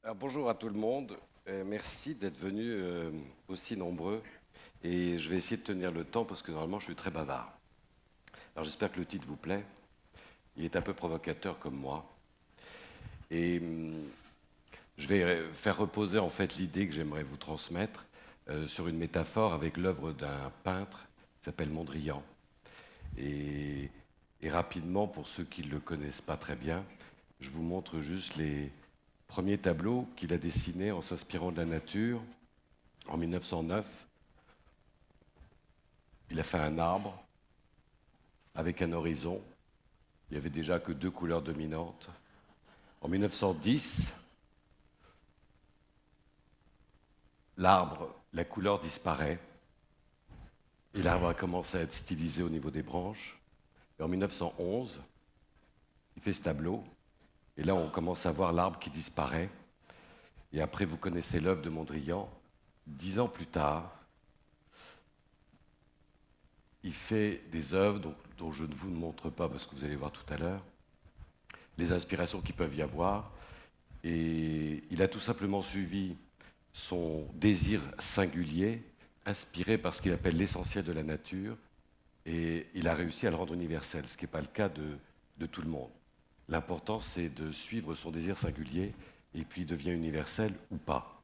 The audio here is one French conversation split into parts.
Alors, bonjour à tout le monde. Merci d'être venus aussi nombreux. Et je vais essayer de tenir le temps parce que normalement je suis très bavard. Alors j'espère que le titre vous plaît. Il est un peu provocateur comme moi. Et je vais faire reposer en fait l'idée que j'aimerais vous transmettre sur une métaphore avec l'œuvre d'un peintre qui s'appelle Mondrian. Et, et rapidement, pour ceux qui ne le connaissent pas très bien, je vous montre juste les premiers tableaux qu'il a dessinés en s'inspirant de la nature. En 1909, il a fait un arbre avec un horizon. Il n'y avait déjà que deux couleurs dominantes. En 1910, l'arbre, la couleur disparaît et l'arbre a commencé à être stylisé au niveau des branches. Et en 1911, il fait ce tableau et là on commence à voir l'arbre qui disparaît. Et après, vous connaissez l'œuvre de Mondrian. 10 ans plus tard, il fait des œuvres dont je ne vous montre pas parce que vous allez voir tout à l'heure, les inspirations qui peuvent y avoir. Et il a tout simplement suivi son désir singulier, inspiré par ce qu'il appelle l'essentiel de la nature, et il a réussi à le rendre universel, ce qui n'est pas le cas de tout le monde. L'important, c'est de suivre son désir singulier, et puis il devient universel ou pas.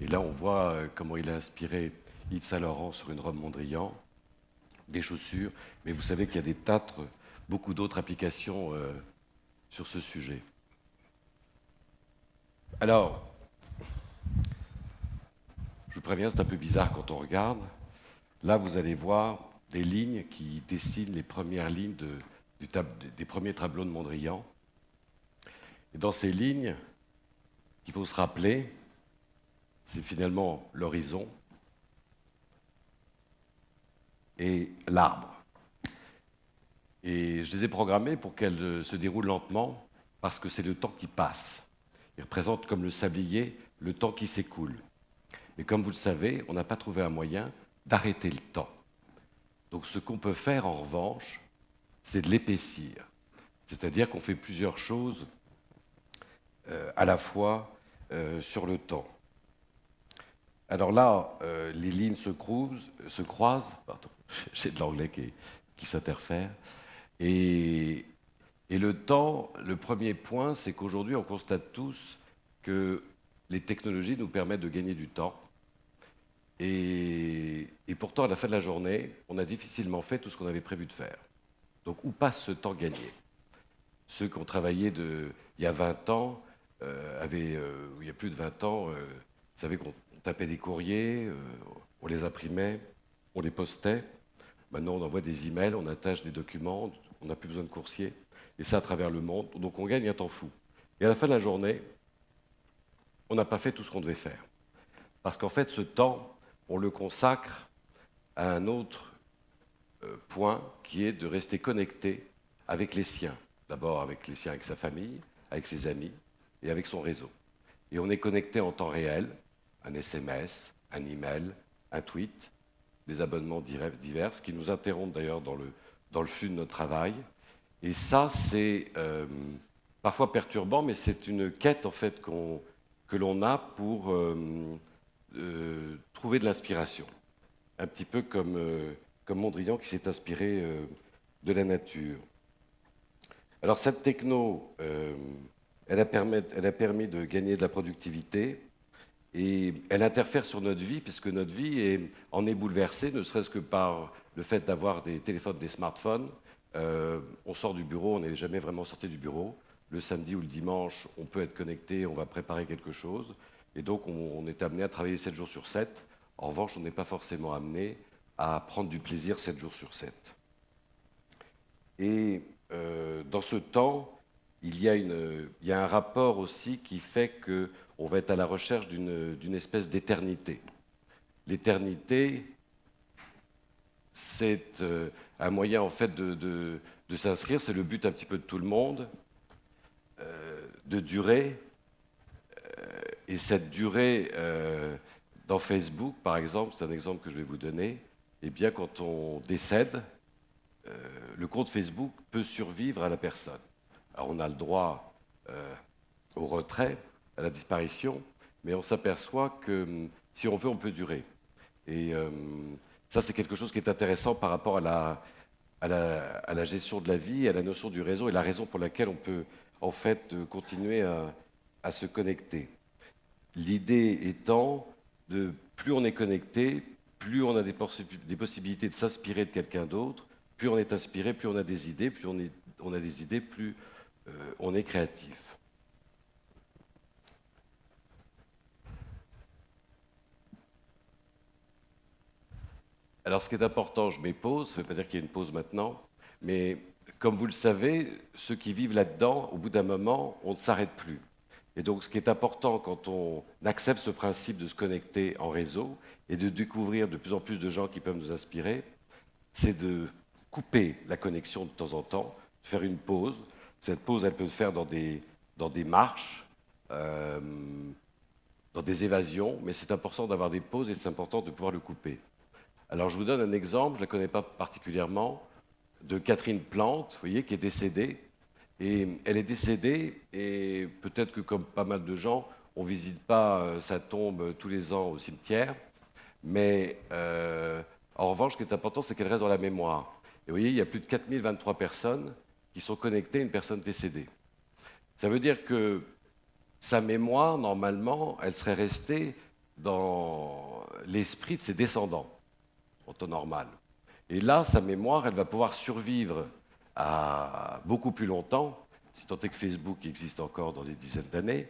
Et là, on voit comment il a inspiré Yves Saint-Laurent sur une robe Mondrian, des chaussures, mais vous savez qu'il y a beaucoup d'autres applications sur ce sujet. Alors, je vous préviens, c'est un peu bizarre quand on regarde. Là, vous allez voir des lignes qui dessinent les premières lignes des premiers tableaux de Mondrian. Et dans ces lignes, qu'il faut se rappeler, c'est finalement l'horizon et l'arbre. Et je les ai programmées pour qu'elles se déroulent lentement, parce que c'est le temps qui passe. Ils représentent comme le sablier le temps qui s'écoule. Et comme vous le savez, on n'a pas trouvé un moyen d'arrêter le temps. Donc ce qu'on peut faire en revanche, c'est de l'épaissir. C'est-à-dire qu'on fait plusieurs choses à la fois sur le temps. Alors là, les lignes se croisent, pardon, j'ai de l'anglais qui s'interfère, et, et le temps, le premier point, c'est qu'aujourd'hui, on constate tous que les technologies nous permettent de gagner du temps, et pourtant, à la fin de la journée, on a difficilement fait tout ce qu'on avait prévu de faire. Donc, où passe ce temps gagné? Ceux qui ont travaillé il y a 20 ans, il y a plus de 20 ans, vous savez qu'on tapait des courriers, on les imprimait, on les postait. Maintenant, on envoie des emails, on attache des documents, on n'a plus besoin de coursier, et ça à travers le monde. Donc on gagne un temps fou. Et à la fin de la journée, on n'a pas fait tout ce qu'on devait faire. Parce qu'en fait, ce temps, on le consacre à un autre point qui est de rester connecté avec les siens. D'abord avec les siens, avec sa famille, avec ses amis et avec son réseau. Et on est connecté en temps réel, un SMS, un email, un tweet, des abonnements divers qui nous interrompent d'ailleurs dans le flux de notre travail. Et ça, c'est parfois perturbant, mais c'est une quête en fait que l'on a pour trouver de l'inspiration. Un petit peu comme Mondrian qui s'est inspiré de la nature. Alors cette techno, elle a permis de gagner de la productivité et elle interfère sur notre vie puisque notre vie en est bouleversée, ne serait-ce que par le fait d'avoir des téléphones, des smartphones. On sort du bureau, on n'est jamais vraiment sorti du bureau. Le samedi ou le dimanche, on peut être connecté, on va préparer quelque chose. Et donc on est amené à travailler 7 jours sur 7. En revanche, on n'est pas forcément amené à prendre du plaisir 7 jours sur 7. Et dans ce temps, il y a un rapport aussi qui fait qu'on va être à la recherche d'une espèce d'éternité. L'éternité, c'est un moyen en fait de s'inscrire, c'est le but un petit peu de tout le monde, de durer. Et cette durée, dans Facebook par exemple, c'est un exemple que je vais vous donner, eh bien quand on décède, le compte Facebook peut survivre à la personne. Alors on a le droit au retrait, à la disparition, mais on s'aperçoit que si on veut, on peut durer. Et ça, c'est quelque chose qui est intéressant par rapport à la gestion de la vie, à la notion du réseau et la raison pour laquelle on peut en fait continuer à se connecter. L'idée étant de plus on est connecté, plus on a des possibilités de s'inspirer de quelqu'un d'autre, plus on est inspiré, plus on a des idées, plus on a des idées, plus on est créatif. Alors ce qui est important, je mets pause, ça ne veut pas dire qu'il y a une pause maintenant, mais comme vous le savez, ceux qui vivent là-dedans, au bout d'un moment, on ne s'arrête plus. Et donc ce qui est important quand on accepte ce principe de se connecter en réseau et de découvrir de plus en plus de gens qui peuvent nous inspirer, c'est de couper la connexion de temps en temps, de faire une pause. Cette pause, elle peut se faire dans des marches, euh, dans des évasions, mais c'est important d'avoir des pauses et c'est important de pouvoir le couper. Alors je vous donne un exemple, je ne la connais pas particulièrement, de Catherine Plante, vous voyez, qui est décédée. Et elle est décédée, et peut-être que comme pas mal de gens, on ne visite pas sa tombe tous les ans au cimetière, mais en revanche, ce qui est important, c'est qu'elle reste dans la mémoire. Et vous voyez, il y a plus de 4023 personnes qui sont connectées à une personne décédée. Ça veut dire que sa mémoire, normalement, elle serait restée dans l'esprit de ses descendants, en temps normal. Et là, sa mémoire, elle va pouvoir survivre à beaucoup plus longtemps, si tant est que Facebook existe encore dans des dizaines d'années.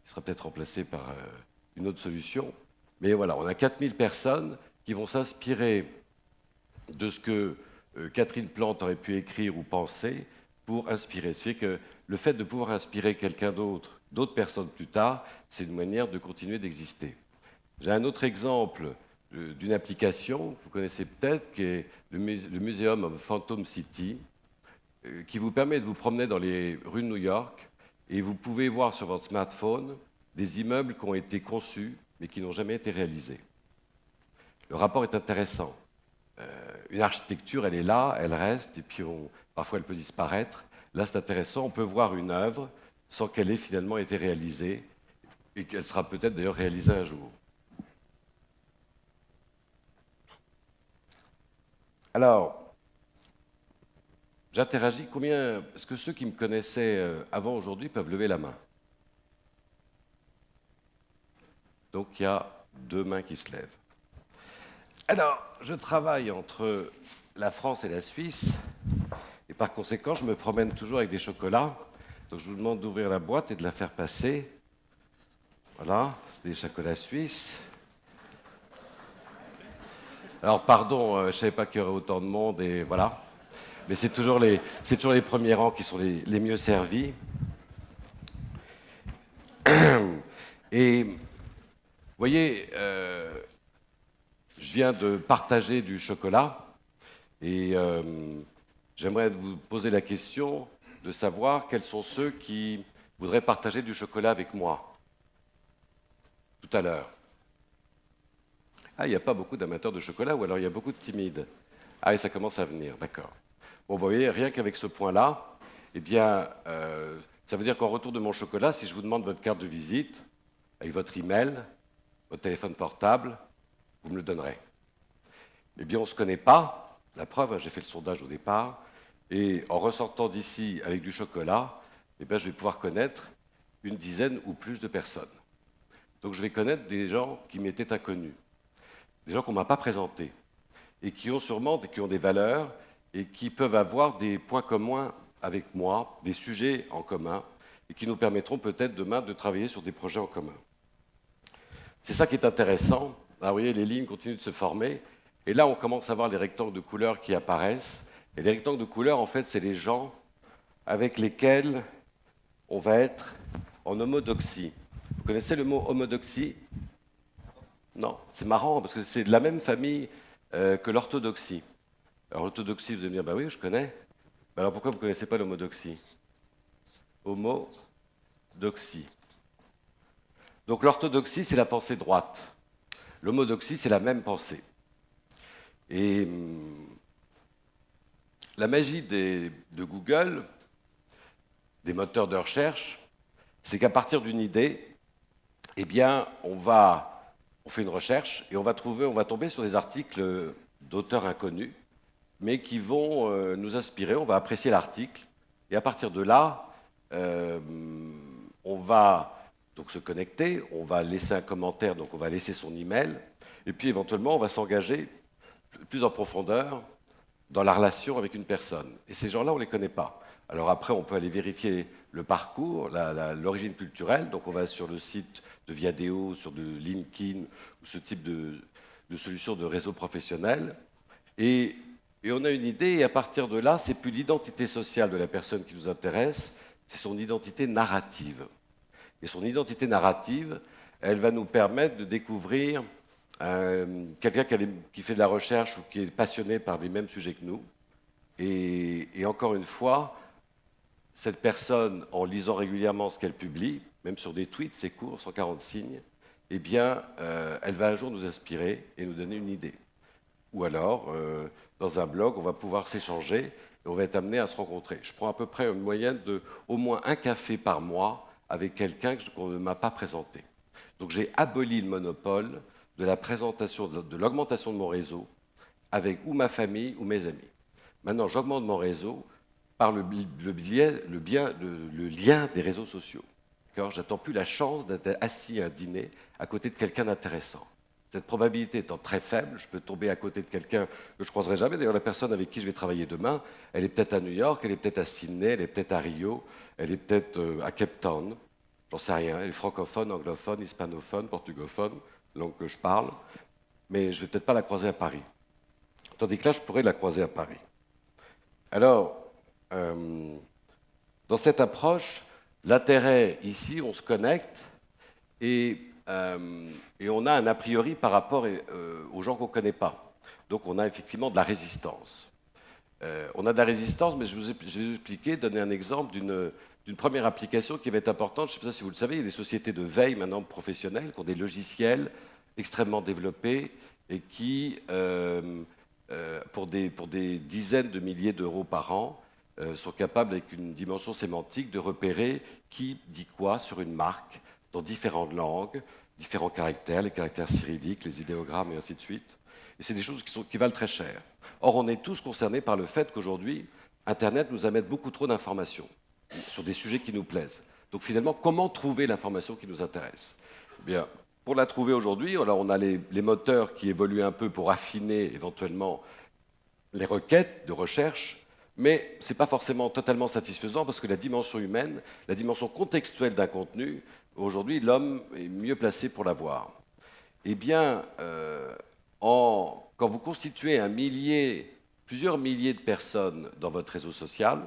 Il sera peut-être remplacé par une autre solution. Mais voilà, on a 4000 personnes qui vont s'inspirer de ce que Catherine Plante aurait pu écrire ou penser pour inspirer. C'est que le fait de pouvoir inspirer quelqu'un d'autre, d'autres personnes plus tard, c'est une manière de continuer d'exister. J'ai un autre exemple d'une application que vous connaissez peut-être, qui est le Museum of Phantom City, qui vous permet de vous promener dans les rues de New York et vous pouvez voir sur votre smartphone des immeubles qui ont été conçus mais qui n'ont jamais été réalisés. Le rapport est intéressant. Une architecture, elle est là, elle reste, et puis parfois elle peut disparaître. Là, c'est intéressant, on peut voir une œuvre sans qu'elle ait finalement été réalisée, et qu'elle sera peut-être d'ailleurs réalisée un jour. Alors, j'interagis. Combien est-ce que ceux qui me connaissaient avant aujourd'hui peuvent lever la main? Donc il y a 2 mains qui se lèvent. Alors, je travaille entre la France et la Suisse, et par conséquent, je me promène toujours avec des chocolats. Donc je vous demande d'ouvrir la boîte et de la faire passer. Voilà, c'est des chocolats suisses. Alors pardon, je ne savais pas qu'il y aurait autant de monde, et voilà. Mais c'est toujours les premiers rangs qui sont les mieux servis. Et vous voyez, je viens de partager du chocolat et j'aimerais vous poser la question de savoir quels sont ceux qui voudraient partager du chocolat avec moi tout à l'heure. Ah, il n'y a pas beaucoup d'amateurs de chocolat ou alors il y a beaucoup de timides. Ah, et ça commence à venir, d'accord. Bon, vous voyez, rien qu'avec ce point-là, eh bien, ça veut dire qu'en retour de mon chocolat, si je vous demande votre carte de visite, avec votre email, votre téléphone portable, vous me le donnerez. Eh bien, on ne se connaît pas, la preuve, j'ai fait le sondage au départ, et en ressortant d'ici avec du chocolat, eh bien, je vais pouvoir connaître une dizaine ou plus de personnes. Donc je vais connaître des gens qui m'étaient inconnus, des gens qu'on ne m'a pas présentés, et qui ont sûrement qui ont des valeurs et qui peuvent avoir des points communs avec moi, des sujets en commun, et qui nous permettront peut-être demain de travailler sur des projets en commun. C'est ça qui est intéressant. Ah, vous voyez, les lignes continuent de se former, et là on commence à voir les rectangles de couleurs qui apparaissent. Et les rectangles de couleurs, en fait, c'est les gens avec lesquels on va être en homodoxie. Vous connaissez le mot homodoxie? Non, c'est marrant parce que c'est de la même famille que l'orthodoxie. Alors l'orthodoxie, vous allez me dire, bah oui, je connais. Mais alors pourquoi vous ne connaissez pas l'homodoxie? Homodoxie. Donc l'orthodoxie, c'est la pensée droite. L'homodoxie, c'est la même pensée. Et la magie de Google, des moteurs de recherche, c'est qu'à partir d'une idée, eh bien, on fait une recherche et on va tomber sur des articles d'auteurs inconnus, mais qui vont nous inspirer. On va apprécier l'article et à partir de là, euh, on va donc se connecter, on va laisser un commentaire, donc on va laisser son email, et puis éventuellement, on va s'engager plus en profondeur dans la relation avec une personne. Et ces gens-là, on ne les connaît pas. Alors après, on peut aller vérifier le parcours, l'origine culturelle. Donc on va sur le site de Viadeo, sur de LinkedIn, ou ce type de solutions de réseau professionnel. Et, et on a une idée, et à partir de là, c'est plus l'identité sociale de la personne qui nous intéresse, c'est son identité narrative. Et son identité narrative, elle va nous permettre de découvrir quelqu'un qui fait de la recherche ou qui est passionné par les mêmes sujets que nous. Et encore une fois, cette personne, en lisant régulièrement ce qu'elle publie, même sur des tweets, c'est court, 140 signes, eh bien, elle va un jour nous inspirer et nous donner une idée. Ou alors, dans un blog, on va pouvoir s'échanger et on va être amené à se rencontrer. Je prends à peu près une moyenne de au moins un café par mois avec quelqu'un qu'on ne m'a pas présenté. Donc j'ai aboli le monopole de la présentation, de l'augmentation de mon réseau avec ou ma famille ou mes amis. Maintenant, j'augmente mon réseau par le lien des réseaux sociaux. J'attends plus la chance d'être assis à un dîner à côté de quelqu'un d'intéressant. Cette probabilité étant très faible, je peux tomber à côté de quelqu'un que je ne croiserai jamais. D'ailleurs, la personne avec qui je vais travailler demain, elle est peut-être à New York, elle est peut-être à Sydney, elle est peut-être à Rio, elle est peut-être à Cape Town. J'en sais rien. Elle est francophone, anglophone, hispanophone, portugophone, langue que je parle. Mais je ne vais peut-être pas la croiser à Paris. Tandis que là, je pourrais la croiser à Paris. Alors, dans cette approche, l'intérêt ici, on se connecte et on a un a priori par rapport aux gens qu'on ne connaît pas. Donc on a effectivement de la résistance. On a de la résistance, mais je vais vous expliquer, donner un exemple d'une première application qui va être importante. Je ne sais pas si vous le savez, il y a des sociétés de veille maintenant professionnelles qui ont des logiciels extrêmement développés et qui, pour des dizaines de milliers d'euros par an, sont capables, avec une dimension sémantique, de repérer qui dit quoi sur une marque dans différentes langues, différents caractères, les caractères cyrilliques, les idéogrammes et ainsi de suite. Et c'est des choses qui valent très cher. Or, on est tous concernés par le fait qu'aujourd'hui, Internet nous amène beaucoup trop d'informations sur des sujets qui nous plaisent. Donc finalement, comment trouver l'information qui nous intéresse? Eh bien, pour la trouver aujourd'hui, alors on a les moteurs qui évoluent un peu pour affiner éventuellement les requêtes de recherche, mais ce n'est pas forcément totalement satisfaisant parce que la dimension humaine, la dimension contextuelle d'un contenu, aujourd'hui, l'homme est mieux placé pour l'avoir. Eh bien, quand vous constituez plusieurs milliers de personnes dans votre réseau social,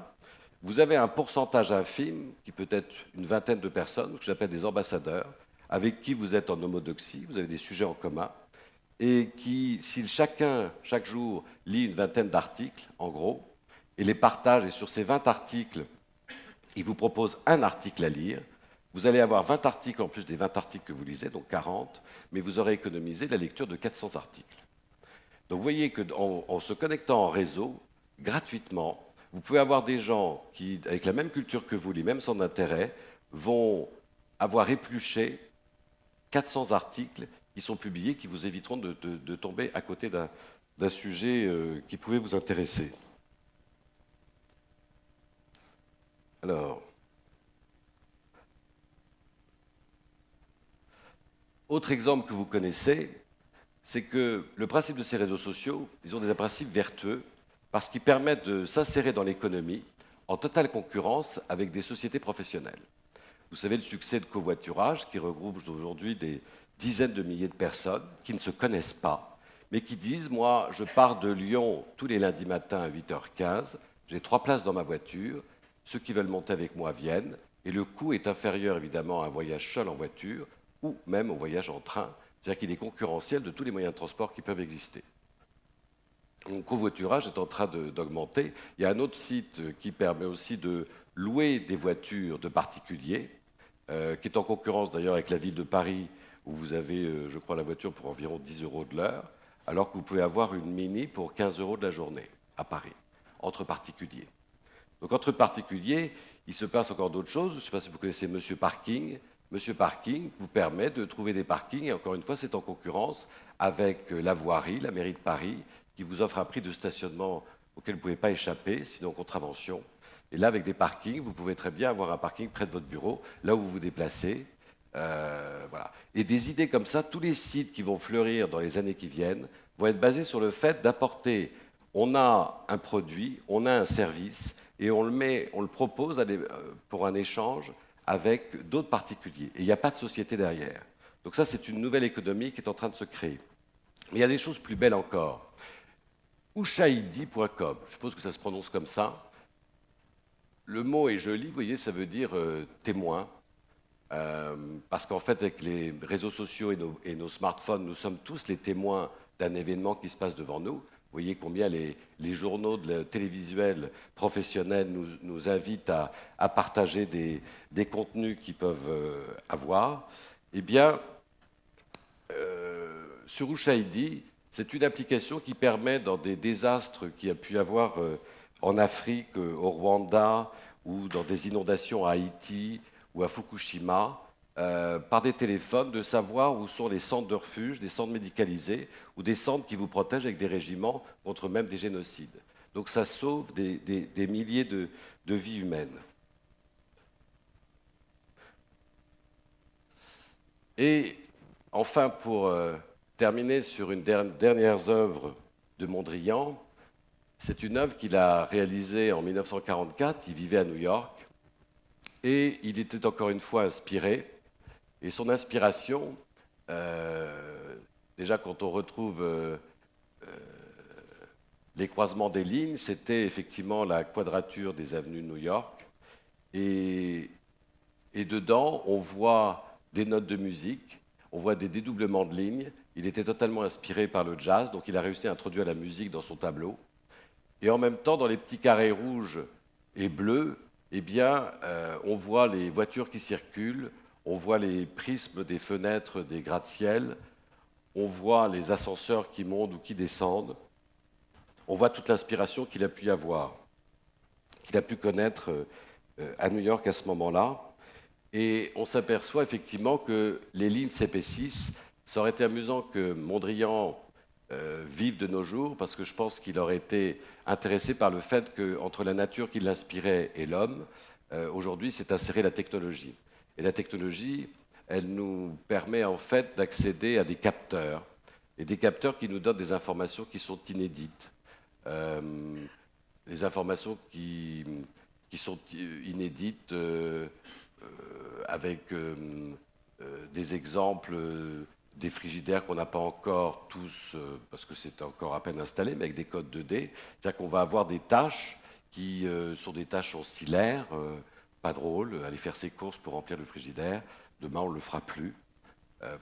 vous avez un pourcentage infime, qui peut être une vingtaine de personnes, que j'appelle des ambassadeurs, avec qui vous êtes en homodoxie, vous avez des sujets en commun, et qui, si chacun, chaque jour, lit une vingtaine d'articles, en gros, et les partage, et sur ces 20 articles, il vous propose un article à lire, vous allez avoir 20 articles en plus des 20 articles que vous lisez, donc 40, mais vous aurez économisé la lecture de 400 articles. Donc vous voyez qu'en se connectant en réseau, gratuitement, vous pouvez avoir des gens qui, avec la même culture que vous, les mêmes centres d'intérêt, vont avoir épluché 400 articles qui sont publiés, qui vous éviteront de tomber à côté d'un sujet qui pouvait vous intéresser. Alors, autre exemple que vous connaissez, c'est que le principe de ces réseaux sociaux, ils ont des principes vertueux parce qu'ils permettent de s'insérer dans l'économie en totale concurrence avec des sociétés professionnelles. Vous savez le succès de covoiturage qui regroupe aujourd'hui des dizaines de milliers de personnes qui ne se connaissent pas, mais qui disent, moi, je pars de Lyon tous les lundis matins à 8h15, j'ai 3 places dans ma voiture, ceux qui veulent monter avec moi viennent, et le coût est inférieur évidemment à un voyage seul en voiture ou même au voyage en train, c'est-à-dire qu'il est concurrentiel de tous les moyens de transport qui peuvent exister. Le covoiturage est en train d'augmenter. Il y a un autre site qui permet aussi de louer des voitures de particuliers, qui est en concurrence d'ailleurs avec la ville de Paris, où vous avez, je crois, la voiture pour environ 10 euros de l'heure, alors que vous pouvez avoir une Mini pour 15 euros de la journée à Paris, entre particuliers. Donc entre particuliers, il se passe encore d'autres choses. Je ne sais pas si vous connaissez Monsieur Parking. Monsieur Parking vous permet de trouver des parkings, et encore une fois, c'est en concurrence avec la voirie, la mairie de Paris, qui vous offre un prix de stationnement auquel vous ne pouvez pas échapper, sinon contravention. Et là, avec des parkings, vous pouvez très bien avoir un parking près de votre bureau, là où vous vous déplacez. Voilà. Et des idées comme ça, tous les sites qui vont fleurir dans les années qui viennent vont être basés sur le fait d'apporter, on a un produit, on a un service, et on le propose pour un échange avec d'autres particuliers. Et il n'y a pas de société derrière. Donc ça, c'est une nouvelle économie qui est en train de se créer. Mais il y a des choses plus belles encore. Ushaidi.com, je suppose que ça se prononce comme ça. Le mot est joli, vous voyez, ça veut dire témoin. Parce qu'en fait, avec les réseaux sociaux et nos smartphones, nous sommes tous les témoins d'un événement qui se passe devant nous. Vous voyez combien les journaux télévisuels professionnels nous invitent à partager des contenus qu'ils peuvent avoir. Eh bien, sur Ushaidi, c'est une application qui permet, dans des désastres qu'il y a pu y avoir en Afrique, au Rwanda, ou dans des inondations à Haïti ou à Fukushima, par des téléphones, de savoir où sont les centres de refuge, des centres médicalisés, ou des centres qui vous protègent avec des régiments contre même des génocides. Donc ça sauve des milliers de vies humaines. Et enfin, pour terminer sur une dernière œuvre de Mondrian, c'est une œuvre qu'il a réalisée en 1944. Il vivait à New York et il était encore une fois inspiré. Et son inspiration, déjà quand on retrouve les croisements des lignes, c'était effectivement la quadrature des avenues de New York. Et dedans, on voit des notes de musique, on voit des dédoublements de lignes. Il était totalement inspiré par le jazz, donc il a réussi à introduire la musique dans son tableau. Et en même temps, dans les petits carrés rouges et bleus, eh bien, on voit les voitures qui circulent, on voit les prismes des fenêtres des gratte-ciel, on voit les ascenseurs qui montent ou qui descendent, on voit toute l'inspiration qu'il a pu y avoir, qu'il a pu connaître à New York à ce moment-là. Et on s'aperçoit effectivement que les lignes s'épaississent. Ça aurait été amusant que Mondrian vive de nos jours, parce que je pense qu'il aurait été intéressé par le fait qu'entre la nature qui l'inspirait et l'homme, aujourd'hui, s'est insérée la technologie. Et la technologie, elle nous permet en fait d'accéder à des capteurs, et des capteurs qui nous donnent des informations qui sont inédites. Les informations qui sont inédites avec des exemples des frigidaires qu'on n'a pas encore tous, parce que c'est encore à peine installé, mais avec des codes 2D. C'est-à-dire qu'on va avoir des tâches qui sont des tâches en stylaire, pas drôle, aller faire ses courses pour remplir le frigidaire. Demain, on ne le fera plus,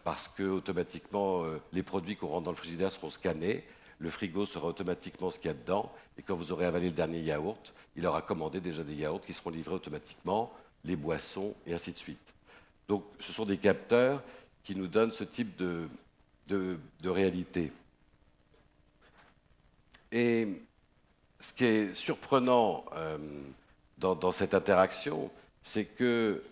parce que automatiquement, les produits qu'on rentre dans le frigidaire seront scannés, le frigo saura automatiquement ce qu'il y a dedans, et quand vous aurez avalé le dernier yaourt, il aura commandé déjà des yaourts qui seront livrés automatiquement, les boissons, et ainsi de suite. Donc ce sont des capteurs qui nous donnent ce type de réalité. Et ce qui est surprenant dans cette interaction, c'est que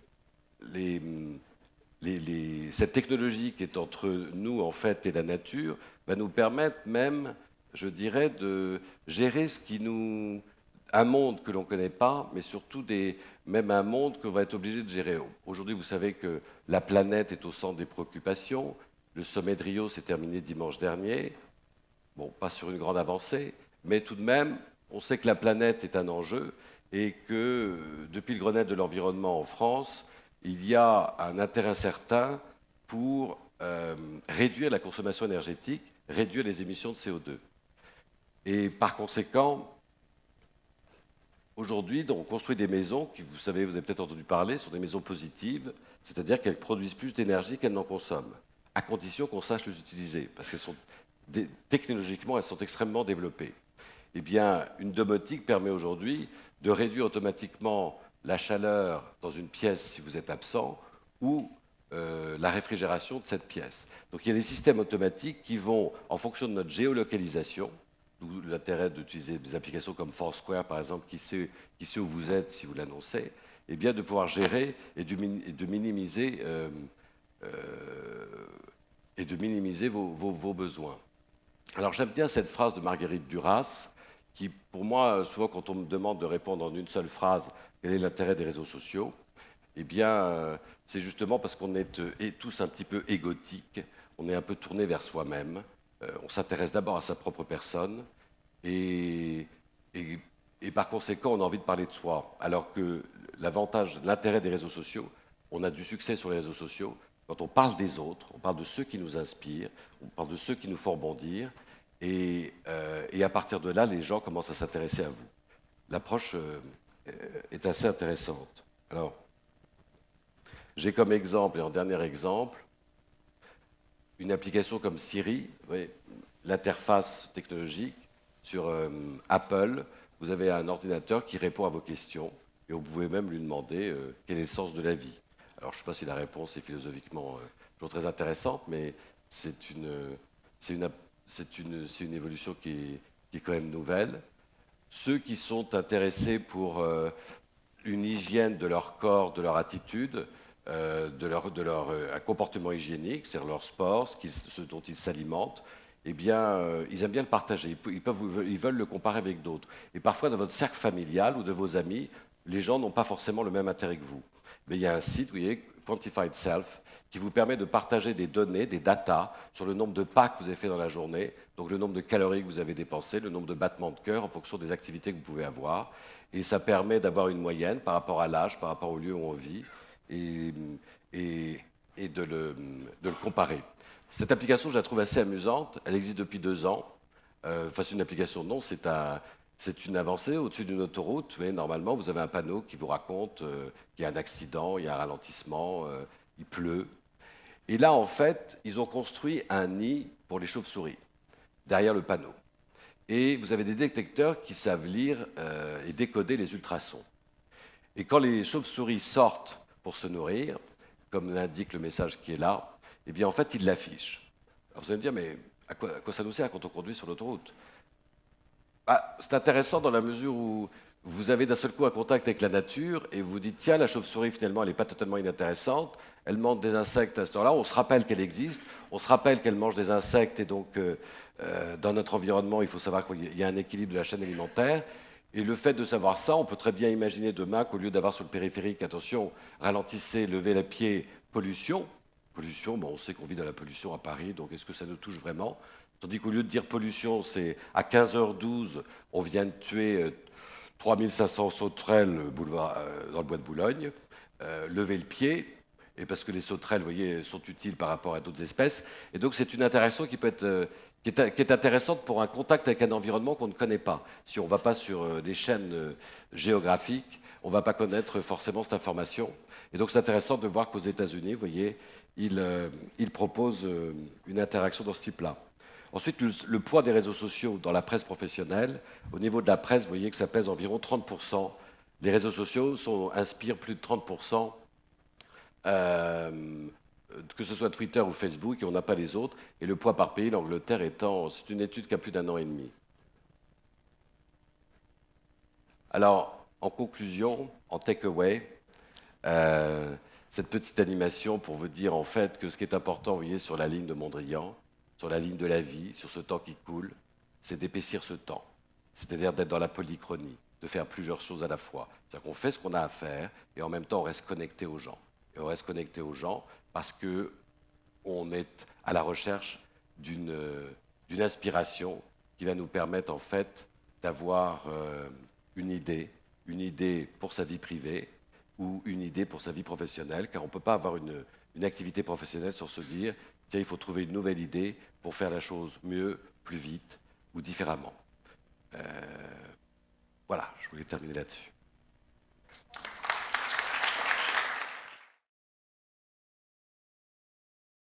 cette technologie qui est entre nous en fait et la nature va nous permettre même, je dirais, de gérer un monde que l'on ne connaît pas, mais surtout même un monde qu'on va être obligé de gérer. Aujourd'hui, vous savez que la planète est au centre des préoccupations. Le sommet de Rio s'est terminé dimanche dernier. Bon, pas sur une grande avancée, mais tout de même, on sait que la planète est un enjeu et que depuis le Grenelle de l'environnement en France, il y a un intérêt certain pour réduire la consommation énergétique, réduire les émissions de CO2. Et par conséquent, aujourd'hui, on construit des maisons qui, vous savez, vous avez peut-être entendu parler, sont des maisons positives, c'est-à-dire qu'elles produisent plus d'énergie qu'elles n'en consomment, à condition qu'on sache les utiliser, parce qu'elles technologiquement, elles sont extrêmement développées. Eh bien, une domotique permet aujourd'hui de réduire automatiquement la chaleur dans une pièce si vous êtes absent, ou la réfrigération de cette pièce. Donc il y a des systèmes automatiques qui vont, en fonction de notre géolocalisation, d'où l'intérêt d'utiliser des applications comme Foursquare, par exemple, qui sait où vous êtes si vous l'annoncez, eh bien, de pouvoir gérer et de minimiser, vos besoins. Alors j'aime bien cette phrase de Marguerite Duras, qui pour moi, souvent quand on me demande de répondre en une seule phrase, quel est l'intérêt des réseaux sociaux, eh bien, c'est justement parce qu'on est tous un petit peu égotiques, on est un peu tourné vers soi-même, on s'intéresse d'abord à sa propre personne, et, et- et par conséquent, on a envie de parler de soi. Alors que l'intérêt des réseaux sociaux, on a du succès sur les réseaux sociaux quand on parle des autres, on parle de ceux qui nous inspirent, on parle de ceux qui nous font rebondir, et à partir de là, les gens commencent à s'intéresser à vous. L'approche est assez intéressante. Alors, j'ai comme exemple, et en dernier exemple, une application comme Siri, vous voyez, l'interface technologique sur Apple. Vous avez un ordinateur qui répond à vos questions et vous pouvez même lui demander quel est le sens de la vie. Alors, je ne sais pas si la réponse est philosophiquement toujours très intéressante, mais c'est une, c'est une, c'est une évolution qui est quand même nouvelle. Ceux qui sont intéressés pour une hygiène de leur corps, de leur attitude, un comportement hygiénique, c'est-à-dire leur sport, ce dont ils s'alimentent, eh bien, ils aiment bien le partager. Ils veulent le comparer avec d'autres. Et parfois, dans votre cercle familial ou de vos amis, les gens n'ont pas forcément le même intérêt que vous. Mais il y a un site, vous voyez, Quantified Self, qui vous permet de partager des données, des datas sur le nombre de pas que vous avez fait dans la journée, donc le nombre de calories que vous avez dépensées, le nombre de battements de cœur en fonction des activités que vous pouvez avoir. Et ça permet d'avoir une moyenne par rapport à l'âge, par rapport au lieu où on vit, et, et de le comparer. Cette application, je la trouve assez amusante. Elle existe depuis 2 ans. Enfin, c'est une application, non, c'est une avancée au-dessus d'une autoroute. Vous voyez, normalement, vous avez un panneau qui vous raconte qu'il y a un accident, il y a un ralentissement, il pleut. Et là, en fait, ils ont construit un nid pour les chauves-souris, derrière le panneau. Et vous avez des détecteurs qui savent lire et décoder les ultrasons. Et quand les chauves-souris sortent pour se nourrir, comme l'indique le message qui est là, eh bien en fait ils l'affichent. Alors vous allez me dire, mais à quoi ça nous sert quand on conduit sur l'autoroute? C'est intéressant dans la mesure où vous avez d'un seul coup un contact avec la nature et vous vous dites, tiens, la chauve-souris finalement elle n'est pas totalement inintéressante, elle mange des insectes à ce temps-là, on se rappelle qu'elle existe, on se rappelle qu'elle mange des insectes et donc dans notre environnement il faut savoir qu'il y a un équilibre de la chaîne alimentaire. Et le fait de savoir ça, on peut très bien imaginer demain qu'au lieu d'avoir sur le périphérique, attention, ralentissez, levez les pieds, pollution. Pollution, bon, on sait qu'on vit dans la pollution à Paris, donc est-ce que ça nous touche vraiment? Tandis qu'au lieu de dire pollution, c'est à 15h12, on vient de tuer 3500 sauterelles dans le bois de Boulogne. Lever le pied, et parce que les sauterelles, vous voyez, sont utiles par rapport à d'autres espèces. Et donc c'est une interaction qui peut être qui est intéressante pour un contact avec un environnement qu'on ne connaît pas. Si on ne va pas sur des chaînes géographiques, on ne va pas connaître forcément cette information. Et donc c'est intéressant de voir qu'aux États-Unis, vous voyez, ils proposent une interaction dans ce type-là. Ensuite, le poids des réseaux sociaux dans la presse professionnelle. Au niveau de la presse, vous voyez que ça pèse environ 30%. Les réseaux sociaux inspirent plus de 30%, que ce soit Twitter ou Facebook, et on n'a pas les autres. Et le poids par pays, l'Angleterre étant, c'est une étude qui a plus d'1 an et demi. Alors, en conclusion, en takeaway, cette petite animation pour vous dire en fait que ce qui est important, vous voyez, sur la ligne de Mondrian, sur la ligne de la vie, sur ce temps qui coule, c'est d'épaissir ce temps. C'est-à-dire d'être dans la polychronie, de faire plusieurs choses à la fois. C'est-à-dire qu'on fait ce qu'on a à faire et en même temps on reste connecté aux gens. Et on reste connecté aux gens parce que on est à la recherche d'une inspiration qui va nous permettre en fait d'avoir une idée pour sa vie privée ou une idée pour sa vie professionnelle, car on ne peut pas avoir une activité professionnelle sans se dire, tiens, il faut trouver une nouvelle idée pour faire la chose mieux, plus vite ou différemment. Voilà, je voulais terminer là-dessus.